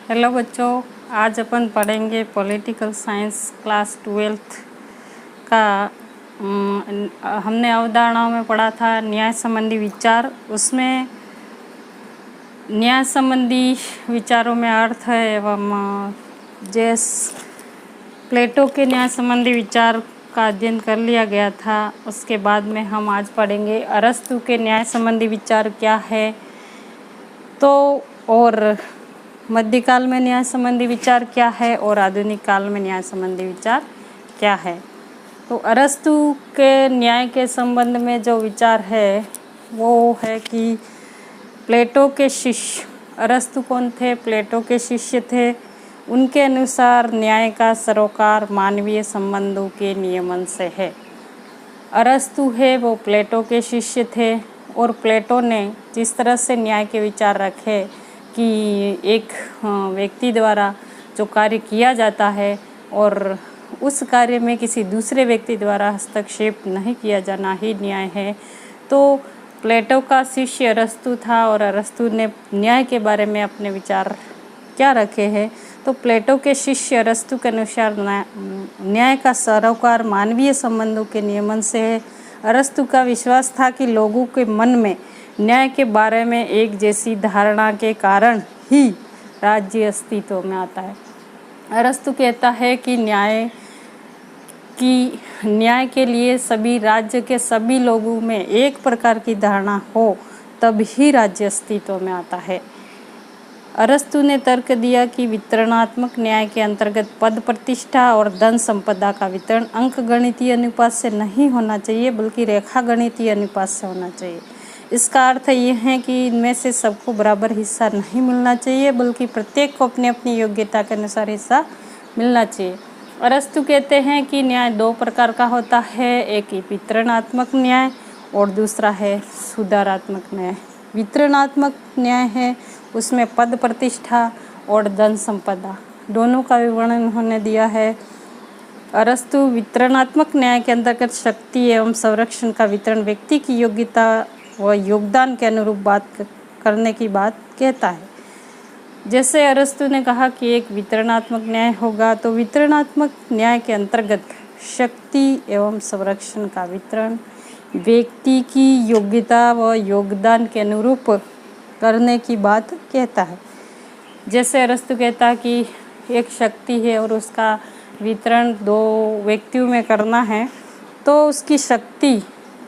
Hello बच्चों, आज अपन पढ़ेंगे पॉलिटिकल साइंस क्लास 12th का। हमने अवधारणाओं में पढ़ा था न्याय संबंधी विचार। उसमें न्याय संबंधी विचारों में अर्थ है एवं प्लेटो के न्याय संबंधी विचार का अध्ययन कर लिया गया था। उसके बाद में हम आज पढ़ेंगे अरस्तु के न्याय संबंधी विचार क्या है, तो और मध्यकाल में न्याय संबंधी विचार क्या है और आधुनिक काल में न्याय संबंधी विचार क्या है। तो अरस्तु के न्याय के संबंध में जो विचार है वो है कि प्लेटो के शिष्य, अरस्तु कौन थे? प्लेटो के शिष्य थे। उनके अनुसार न्याय का सरोकार मानवीय संबंधों के नियमन से है। अरस्तु है वो प्लेटो के शिष्य थे और प्लेटो ने जिस तरह से न्याय के विचार रखे कि एक व्यक्ति द्वारा जो कार्य किया जाता है और उस कार्य में किसी दूसरे व्यक्ति द्वारा हस्तक्षेप नहीं किया जाना ही न्याय है। तो प्लेटो का शिष्य अरस्तु था और अरस्तु ने न्याय के बारे में अपने विचार क्या रखे हैं। तो प्लेटो के शिष्य अरस्तु के अनुसार न्याय का सरोकार मानवीय संबंधों के नियमन से है। अरस्तु का विश्वास था कि लोगों के मन में न्याय के बारे में एक जैसी धारणा के कारण ही राज्य अस्तित्व में आता है। अरस्तु कहता है कि न्याय के लिए सभी राज्य के सभी लोगों में एक प्रकार की धारणा हो तब ही राज्य अस्तित्व में आता है। अरस्तु ने तर्क दिया कि वितरणात्मक न्याय के अंतर्गत पद प्रतिष्ठा और धन संपदा का वितरण अंकगणितीय अनुपात से नहीं होना चाहिए बल्कि रेखा गणितीय अनुपात से होना चाहिए। इसका अर्थ यह है कि इनमें से सबको बराबर हिस्सा नहीं मिलना चाहिए बल्कि प्रत्येक को अपनी अपनी योग्यता के अनुसार हिस्सा मिलना चाहिए। अरस्तु कहते हैं कि न्याय दो प्रकार का होता है, एक वितरणात्मक न्याय और दूसरा है सुधारात्मक न्याय। वितरणात्मक न्याय है उसमें पद प्रतिष्ठा और धन संपदा दोनों का विवरण उन्होंने दिया है। अरस्तु वितरणात्मक न्याय के अंतर्गत शक्ति एवं संरक्षण का वितरण व्यक्ति की योग्यता व योगदान के अनुरूप बात करने की बात कहता है। जैसे अरस्तु ने कहा कि एक वितरणात्मक न्याय होगा, तो वितरणात्मक न्याय के अंतर्गत शक्ति एवं संरक्षण का वितरण व्यक्ति की योग्यता व योगदान के अनुरूप करने की बात कहता है। जैसे अरस्तु कहता है कि एक शक्ति है और उसका वितरण दो व्यक्तियों में करना है, तो उसकी शक्ति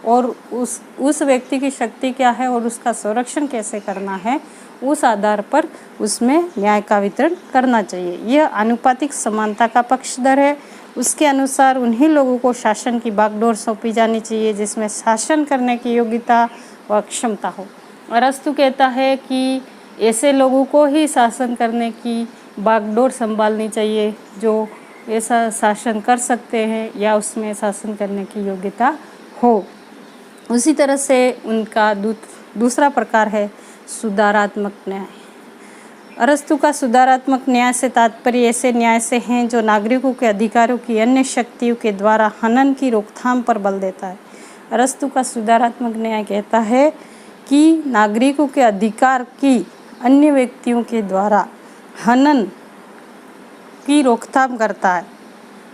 और उस व्यक्ति की शक्ति क्या है और उसका संरक्षण कैसे करना है, उस आधार पर उसमें न्याय का वितरण करना चाहिए। यह आनुपातिक समानता का पक्षधर है। उसके अनुसार उन्हीं लोगों को शासन की बागडोर सौंपी जानी चाहिए जिसमें शासन करने की योग्यता व क्षमता हो। अरस्तु कहता है कि ऐसे लोगों को ही शासन करने की बागडोर संभालनी चाहिए जो ऐसा शासन कर सकते हैं या उसमें शासन करने की योग्यता हो। उसी तरह से उनका दूसरा प्रकार है सुधारात्मक न्याय। अरस्तु का सुधारात्मक न्याय से तात्पर्य ऐसे न्याय से हैं जो नागरिकों के अधिकारों की अन्य शक्तियों के द्वारा हनन की रोकथाम पर बल देता है। अरस्तु का सुधारात्मक न्याय कहता है कि नागरिकों के अधिकार की अन्य व्यक्तियों के द्वारा हनन की रोकथाम करता है।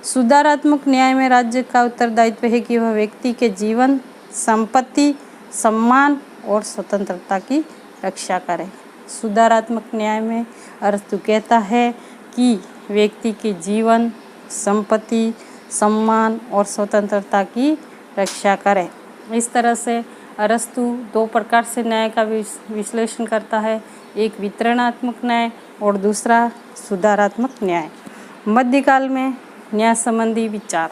सुधारात्मक न्याय में राज्य का उत्तरदायित्व है कि वह व्यक्ति के जीवन, संपत्ति, सम्मान और स्वतंत्रता की रक्षा करे। सुधारात्मक न्याय में अरस्तु कहता है कि व्यक्ति के जीवन, संपत्ति, सम्मान और स्वतंत्रता की रक्षा करे। इस तरह से अरस्तु दो प्रकार से न्याय का विश्लेषण करता है, एक वितरणात्मक न्याय और दूसरा सुधारात्मक न्याय। मध्यकाल में न्याय संबंधी विचार।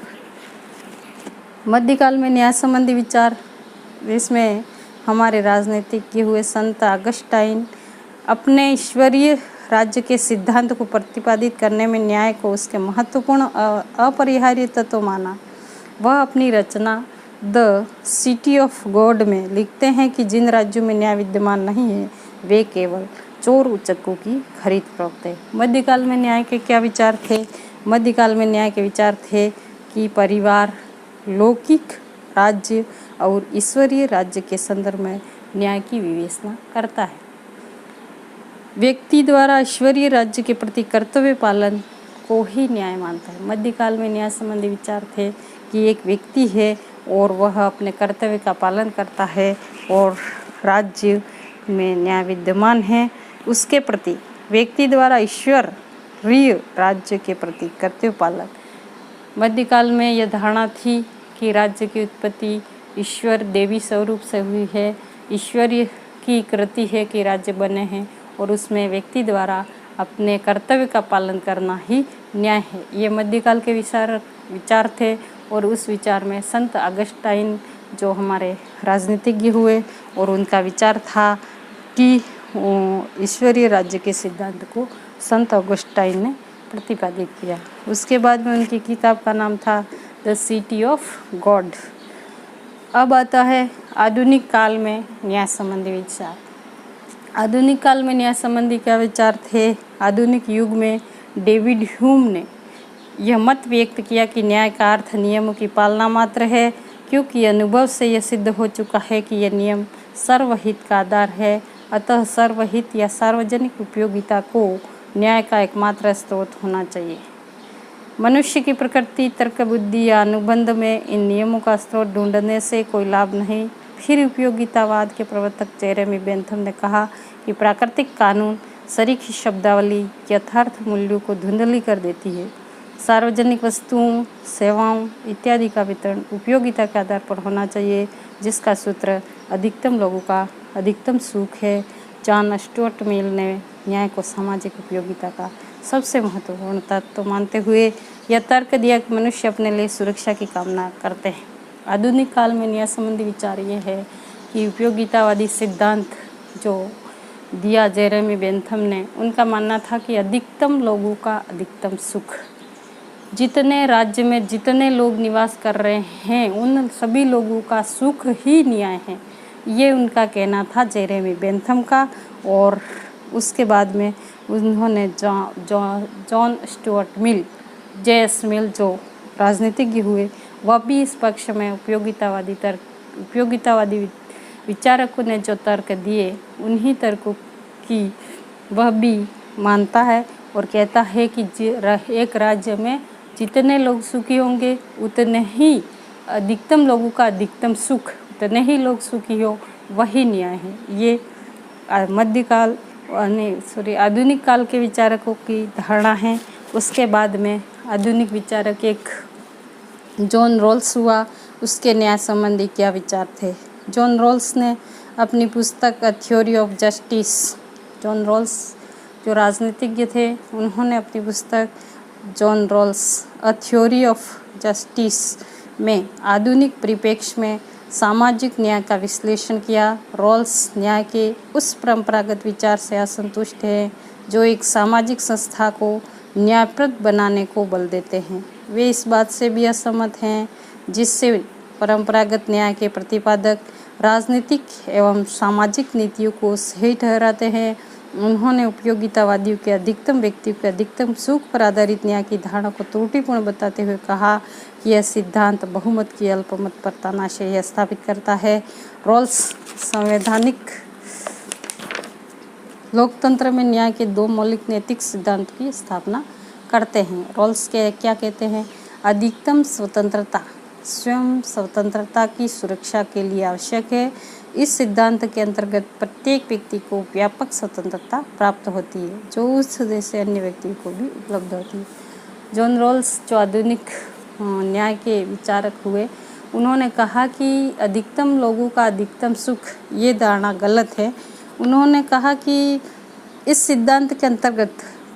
मध्यकाल में न्याय संबंधी विचार, इसमें हमारे राजनीतिज्ञ हुए संत अगस्टाइन अपने ईश्वरीय राज्य के सिद्धांत को प्रतिपादित करने में न्याय को उसके महत्वपूर्ण अपरिहार्य तत्व माना। वह अपनी रचना द सिटी ऑफ गॉड में लिखते हैं कि जिन राज्यों में न्याय विद्यमान नहीं है वे केवल चोर उचक्कों की खरीद फरोख्त है। मध्यकाल में न्याय के क्या विचार थे? मध्यकाल में न्याय के विचार थे कि परिवार, लौकिक राज्य और ईश्वरीय राज्य के संदर्भ में न्याय की विवेचना करता है। व्यक्ति द्वारा ईश्वरीय राज्य के प्रति कर्तव्य पालन को ही न्याय मानता है। मध्यकाल में न्याय संबंधी विचार थे कि एक व्यक्ति है और वह अपने कर्तव्य का पालन करता है और राज्य में न्याय विद्यमान है, उसके प्रति व्यक्ति द्वारा ईश्वरीय राज्य के प्रति कर्तव्य पालन। मध्यकाल में यह धारणा थी कि राज्य की उत्पत्ति ईश्वर देवी स्वरूप से हुई है, ईश्वरीय की कृति है कि राज्य बने हैं और उसमें व्यक्ति द्वारा अपने कर्तव्य का पालन करना ही न्याय है। ये मध्यकाल के विचार थे और उस विचार में संत अगस्टाइन जो हमारे राजनीतिज्ञ हुए और उनका विचार था कि ईश्वरीय राज्य के सिद्धांत को संत अगस्टाइन ने प्रतिपादित किया। उसके बाद में उनकी किताब का नाम था द सिटी ऑफ गॉड। अब आता है आधुनिक काल में न्याय संबंधी विचार। आधुनिक काल में न्याय संबंधी क्या विचार थे? आधुनिक युग में डेविड ह्यूम ने यह मत व्यक्त किया कि न्याय का अर्थ नियमों की पालना मात्र है, क्योंकि अनुभव से यह सिद्ध हो चुका है कि यह नियम सर्वहित का आधार है। अतः सर्वहित या सार्वजनिक उपयोगिता को न्याय का एकमात्र स्रोत होना चाहिए। मनुष्य की प्रकृति, तर्क बुद्धि या अनुबंध में इन नियमों का स्रोत ढूंढने से कोई लाभ नहीं। फिर उपयोगितावाद के प्रवर्तक जेरेमी बेंथम ने कहा कि प्राकृतिक कानून सरीखी शब्दावली यथार्थ मूल्यों को धुंधली कर देती है। सार्वजनिक वस्तुओं, सेवाओं इत्यादि का वितरण उपयोगिता के आधार पर होना चाहिए, जिसका सूत्र अधिकतम लोगों का अधिकतम सुख है। जॉन स्टुअर्ट मिल ने न्याय को सामाजिक उपयोगिता का सबसे महत्वपूर्ण तत्व मानते हुए यह तर्क दिया कि मनुष्य अपने लिए सुरक्षा की कामना करते हैं। आधुनिक काल में न्याय संबंधी विचार ये है कि उपयोगितावादी सिद्धांत जो दिया जेरेमी बेंथम ने, उनका मानना था कि अधिकतम लोगों का अधिकतम सुख। जितने राज्य में जितने लोग निवास कर रहे हैं उन सभी लोगों का सुख ही न्याय है, ये उनका कहना था जेरेमी बेंथम का। और उसके बाद में उन्होंने जॉन स्टुअर्ट मिल, जे.एस. मिल जो राजनीतिज्ञ हुए, वह भी इस पक्ष में उपयोगितावादी विचारकों ने जो तर्क दिए उन्हीं तर्कों की वह भी मानता है और कहता है कि एक राज्य में जितने लोग सुखी होंगे उतने ही अधिकतम लोगों का अधिकतम सुख, उतने ही लोग सुखी हो, वही न्याय है। ये मध्यकाल आधुनिक काल के विचारकों की धारणा है। उसके बाद में आधुनिक विचारक एक जॉन रॉल्स हुआ, उसके न्याय संबंधी क्या विचार थे? जॉन रॉल्स ने अपनी पुस्तक a theory of justice, John Rawls जो राजनीतिज्ञ थे, उन्होंने अपनी पुस्तक John Rawls a theory of justice में आधुनिक परिप्रेक्ष्य में सामाजिक न्याय का विश्लेषण किया। रॉल्स न्याय के उस परंपरागत विचार से असंतुष्ट हैं जो एक सामाजिक संस्था को न्यायप्रद बनाने को बल देते हैं। वे इस बात से भी असहमत हैं जिससे परंपरागत न्याय के प्रतिपादक राजनीतिक एवं सामाजिक नीतियों को सही ठहराते हैं। उन्होंने उपयोगितावादियों के अधिकतम व्यक्ति के अधिकतम सुख पर आधारित न्याय की धारणा को त्रुटिपूर्ण बताते हुए कहा कि यह सिद्धांत बहुमत की अल्पमत पर तानाशाही स्थापित करता है। रॉल्स संवैधानिक लोकतंत्र में न्याय के दो मौलिक नैतिक सिद्धांत की स्थापना करते हैं। रॉल्स के क्या कहते हैं? अधिकतम स्वतंत्रता स्वयं स्वतंत्रता की सुरक्षा के लिए आवश्यक है। इस सिद्धांत के अंतर्गत प्रत्येक व्यक्ति को व्यापक स्वतंत्रता प्राप्त होती है जो उस जैसे अन्य व्यक्ति को भी उपलब्ध होती है। जॉन रॉल्स जो आधुनिक न्याय के विचारक हुए, उन्होंने कहा कि अधिकतम लोगों का अधिकतम सुख, ये धारणा गलत है। उन्होंने कहा कि इस सिद्धांत के अंतर्गत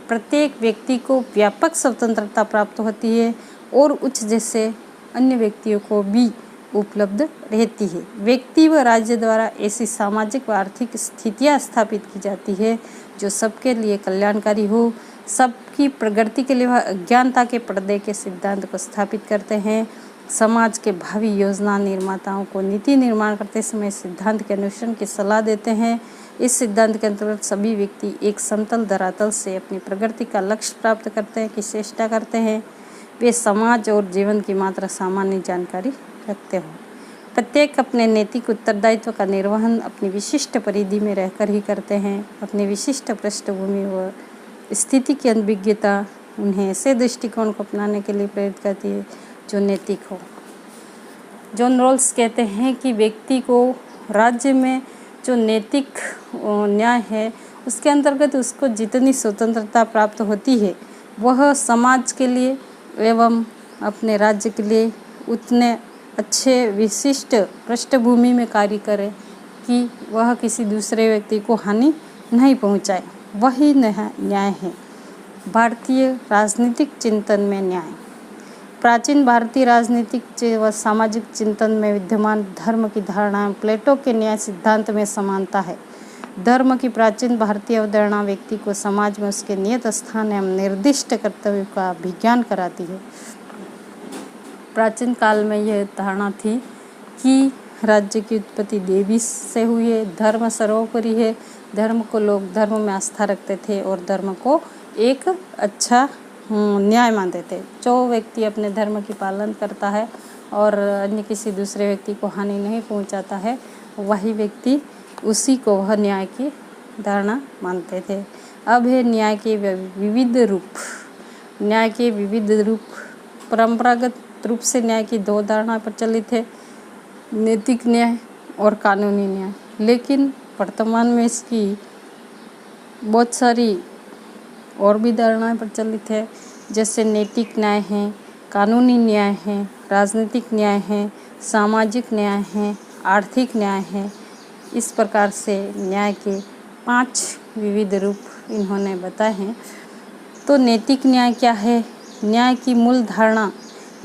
प्रत्येक व्यक्ति को व्यापक स्वतंत्रता प्राप्त होती है और उच्च जैसे अन्य व्यक्तियों को भी उपलब्ध रहती है। व्यक्ति व राज्य द्वारा ऐसी सामाजिक व आर्थिक स्थितियाँ स्थापित की जाती है जो सबके लिए कल्याणकारी हो। सबकी प्रगति के लिए वह अज्ञानता के पर्दे के सिद्धांत को स्थापित करते हैं। समाज के भावी योजना निर्माताओं को नीति निर्माण करते समय सिद्धांत के अनुसरण की सलाह देते हैं। इस सिद्धांत के अंतर्गत सभी व्यक्ति एक समतल धरातल से अपनी प्रगति का लक्ष्य प्राप्त करते की चेष्टा करते हैं। वे समाज और जीवन की मात्र सामान्य जानकारी रखते हो। प्रत्येक अपने नैतिक उत्तरदायित्व का निर्वहन अपनी विशिष्ट परिधि में रहकर ही करते हैं। अपनी विशिष्ट पृष्ठभूमि व स्थिति की अनभिज्ञता उन्हें ऐसे दृष्टिकोण को अपनाने के लिए प्रेरित करती है जो नैतिक हो। जॉन रॉल्स कहते हैं कि व्यक्ति को राज्य में जो नैतिक न्याय है उसके अंतर्गत उसको जितनी स्वतंत्रता प्राप्त होती है वह समाज के लिए एवं अपने राज्य के लिए उतने अच्छे विशिष्ट पृष्ठभूमि में कार्य करे कि वह किसी दूसरे व्यक्ति को हानि नहीं पहुंचाए। वही न्याय है। भारतीय राजनीतिक चिंतन में न्याय। प्राचीन भारतीय राजनीतिक व सामाजिक चिंतन में विद्यमान धर्म की धारणा प्लेटो के न्याय सिद्धांत में समानता है। धर्म की प्राचीन भारतीय अवधारणा व्यक्ति को समाज में उसके नियत स्थान एवं निर्दिष्ट कर्तव्य का अभिज्ञान कराती है। प्राचीन काल में यह धारणा थी कि राज्य की उत्पत्ति देवी से हुई है, धर्म सर्वोपरि है, धर्म को लोग धर्म में आस्था रखते थे और धर्म को एक अच्छा न्याय मानते थे। जो व्यक्ति अपने धर्म की पालन करता है और अन्य किसी दूसरे व्यक्ति को हानि नहीं पहुंचाता है वही व्यक्ति उसी को वह न्याय की धारणा मानते थे। अब है न्याय के विविध रूप। न्याय के विविध रूप। परंपरागत रूप से न्याय की दो धारणा प्रचलित है, नैतिक न्याय और कानूनी न्याय। लेकिन वर्तमान में इसकी बहुत सारी और भी धारणाएं प्रचलित है, जैसे नैतिक न्याय है, कानूनी न्याय है, राजनीतिक न्याय है, सामाजिक न्याय है, आर्थिक न्याय है। इस प्रकार से न्याय के 5 विविध रूप इन्होंने बताए हैं। तो नैतिक न्याय क्या है? न्याय की मूल धारणा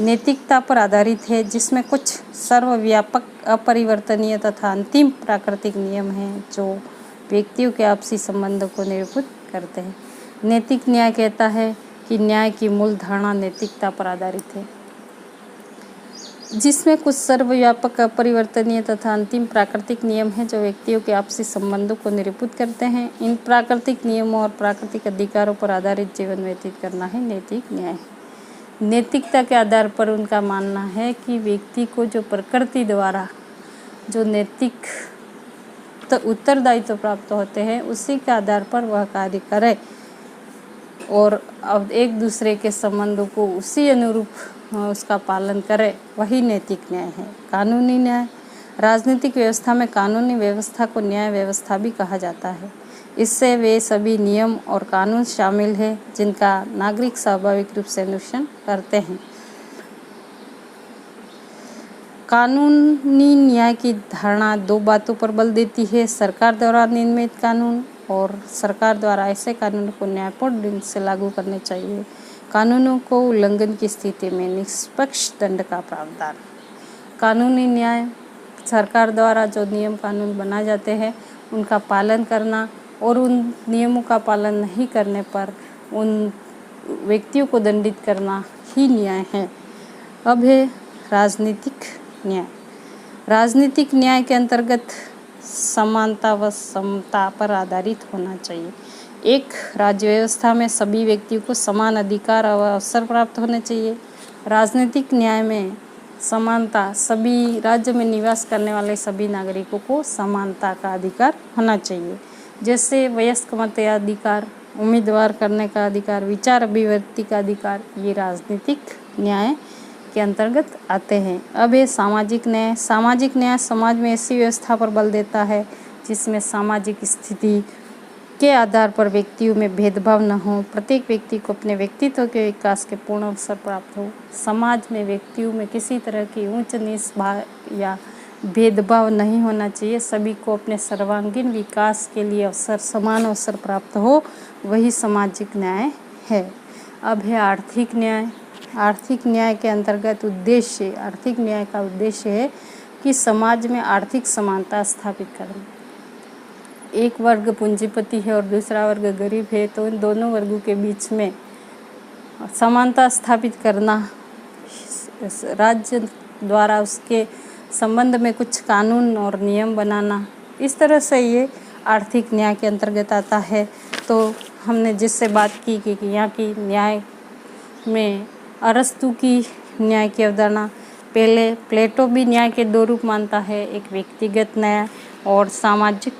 नैतिकता पर आधारित है, जिसमें कुछ सर्वव्यापक, अपरिवर्तनीय तथा अंतिम प्राकृतिक नियम हैं जो व्यक्तियों के आपसी संबंधों को निरूपित करते हैं। नैतिक न्याय कहता है कि न्याय की मूल धारणा नैतिकता पर आधारित है, जिसमें कुछ सर्वव्यापक, अपरिवर्तनीय तथा अंतिम प्राकृतिक नियम हैं जो व्यक्तियों के आपसी संबंधों को निरूपित करते हैं। इन प्राकृतिक नियमों और प्राकृतिक अधिकारों पर आधारित जीवन व्यतीत करना ही नैतिक न्याय है। नैतिकता के आधार पर उनका मानना है कि व्यक्ति को जो प्रकृति द्वारा जो नैतिक उत्तरदायित्व प्राप्त होते हैं उसी के आधार पर वह कार्य करे और अब एक दूसरे के संबंधों को उसी अनुरूप उसका पालन करे, वही नैतिक न्याय है। कानूनी न्याय। राजनीतिक व्यवस्था में कानूनी व्यवस्था को न्याय व्यवस्था भी कहा जाता है। इससे वे सभी नियम और कानून शामिल हैं जिनका नागरिक स्वाभाविक रूप से अनुसरण करते हैं। कानूनी न्याय की धारणा 2 बातों पर बल देती है, सरकार द्वारा निर्मित कानून और सरकार द्वारा ऐसे कानूनों को न्यायपूर्ण ढंग से लागू करने चाहिए। कानूनों को उल्लंघन की स्थिति में निष्पक्ष दंड का प्रावधान। कानूनी न्याय सरकार द्वारा जो नियम कानून बनाए जाते हैं उनका पालन करना और उन नियमों का पालन नहीं करने पर उन व्यक्तियों को दंडित करना ही न्याय है। अब है राजनीतिक न्याय। राजनीतिक न्याय के अंतर्गत समानता व समता पर आधारित होना चाहिए। एक राज्य व्यवस्था में सभी व्यक्तियों को समान अधिकार और अवसर प्राप्त होने चाहिए। राजनीतिक न्याय में समानता, सभी राज्य में निवास करने वाले सभी नागरिकों को समानता का अधिकार होना चाहिए, जैसे वयस्क मताधिकार, उम्मीदवार करने का अधिकार, विचार अभिव्यक्ति का अधिकार, ये राजनीतिक न्याय के अंतर्गत आते हैं। अब ये सामाजिक न्याय। सामाजिक न्याय समाज में ऐसी व्यवस्था पर बल देता है जिसमें सामाजिक स्थिति के आधार पर व्यक्तियों में भेदभाव न हो, प्रत्येक व्यक्ति को अपने व्यक्तित्व के विकास के पूर्ण अवसर प्राप्त हो। समाज में व्यक्तियों में किसी तरह की ऊंच नीच भाव या भेदभाव नहीं होना चाहिए। सभी को अपने सर्वांगीण विकास के लिए समान अवसर प्राप्त हो, वही सामाजिक न्याय है। अब है आर्थिक न्याय। आर्थिक न्याय के अंतर्गत आर्थिक न्याय का उद्देश्य है कि समाज में आर्थिक समानता स्थापित करना। एक वर्ग पूंजीपति है और दूसरा वर्ग गरीब है, तो इन दोनों वर्गों के बीच में समानता स्थापित करना, राज्य द्वारा उसके संबंध में कुछ कानून और नियम बनाना, इस तरह से ये आर्थिक न्याय के अंतर्गत आता है। तो हमने जिससे बात की कि यहाँ की न्याय में अरस्तु की न्याय की अवधारणा पहले प्लेटो भी न्याय के दो रूप मानता है, एक व्यक्तिगत न्याय और सामाजिक,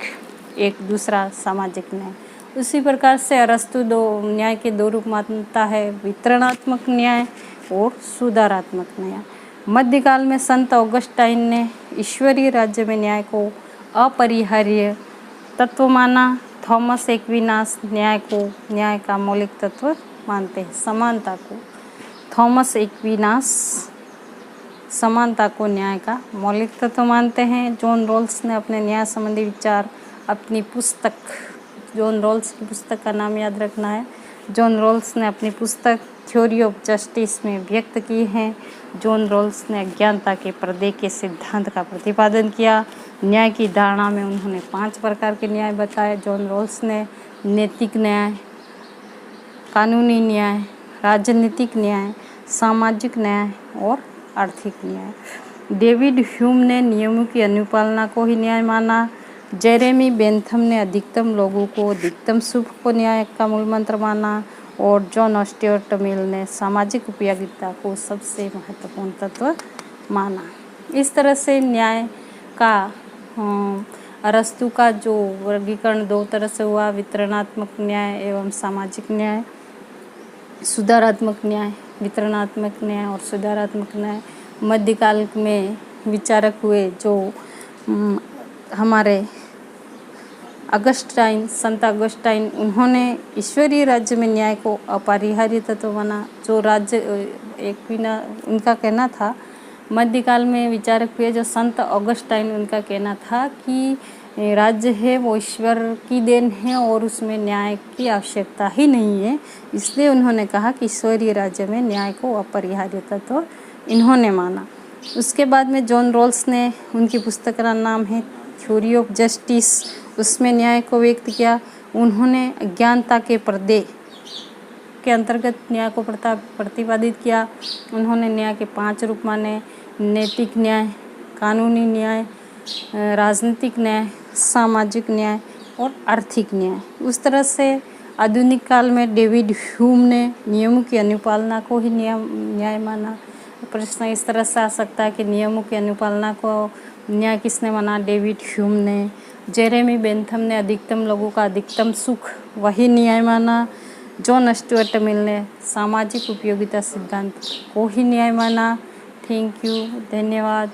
एक दूसरा सामाजिक न्याय। उसी प्रकार से अरस्तु न्याय के दो रूप मानता है, वितरणात्मक न्याय और सुधारात्मक न्याय। मध्यकाल में संत ऑगस्टाइन ने ईश्वरीय राज्य में न्याय को अपरिहार्य तत्व माना। थॉमस एक्विनास न्याय को न्याय का मौलिक तत्व मानते हैं। समानता को थॉमस एक्विनास समानता को न्याय का मौलिक तत्व मानते हैं। जॉन रॉल्स ने अपने न्याय संबंधी विचार अपनी पुस्तक, जॉन रॉल्स की पुस्तक का नाम याद रखना है, जॉन रॉल्स ने अपनी पुस्तक थ्योरी ऑफ जस्टिस में व्यक्त की हैं। जॉन रॉल्स ने अज्ञानता के पर्दे के सिद्धांत का प्रतिपादन किया। न्याय की धारणा में उन्होंने 5 प्रकार के न्याय बताए। जॉन रॉल्स ने नैतिक न्याय, कानूनी न्याय, राजनीतिक न्याय, सामाजिक न्याय और आर्थिक न्याय। डेविड ह्यूम ने नियमों की अनुपालना को ही न्याय माना। जेरेमी बेंथम ने अधिकतम लोगों को अधिकतम सुख को न्याय का मूल मंत्र माना। और जॉन स्टुअर्ट मिल ने सामाजिक उपयोगिता को सबसे महत्वपूर्ण तत्व माना। इस तरह से न्याय का अरस्तु का जो वर्गीकरण 2 तरह से हुआ, वितरणात्मक न्याय एवं सामाजिक न्याय, सुधारात्मक न्याय, वितरणात्मक न्याय और सुधारात्मक न्याय। मध्यकाल में विचारक हुए जो हमारे संत अगस्टाइन, उन्होंने ईश्वरीय राज्य में न्याय को अपरिहार्य तत्व माना। जो राज्य उनका कहना था, मध्यकाल में विचारक हुए जो संत अगस्टाइन, उनका कहना था कि राज्य है वो ईश्वर की देन है और उसमें न्याय की आवश्यकता ही नहीं है। इसलिए उन्होंने कहा कि ईश्वरीय राज्य में न्याय को अपरिहार्य तत्व इन्होंने माना। उसके बाद में जॉन रॉल्स ने, उनकी पुस्तक का नाम है थ्योरी ऑफ जस्टिस, उसमें न्याय को व्यक्त किया। उन्होंने अज्ञानता के पर्दे के अंतर्गत न्याय को प्रतिपादित किया। उन्होंने न्याय के 5 रूप माने, नैतिक न्याय, कानूनी न्याय, राजनीतिक न्याय, सामाजिक न्याय और आर्थिक न्याय। उस तरह से आधुनिक काल में डेविड ह्यूम ने नियमों की अनुपालना को ही न्याय माना। प्रश्न इस तरह से आ सकता है कि नियमों की अनुपालना को न्याय किसने माना? डेविड ह्यूम ने। जेरेमी बेंथम ने अधिकतम लोगों का अधिकतम सुख वही न्याय माना। जॉन स्टुअर्ट मिल ने सामाजिक उपयोगिता सिद्धांत को ही न्याय माना। थैंक यू, धन्यवाद।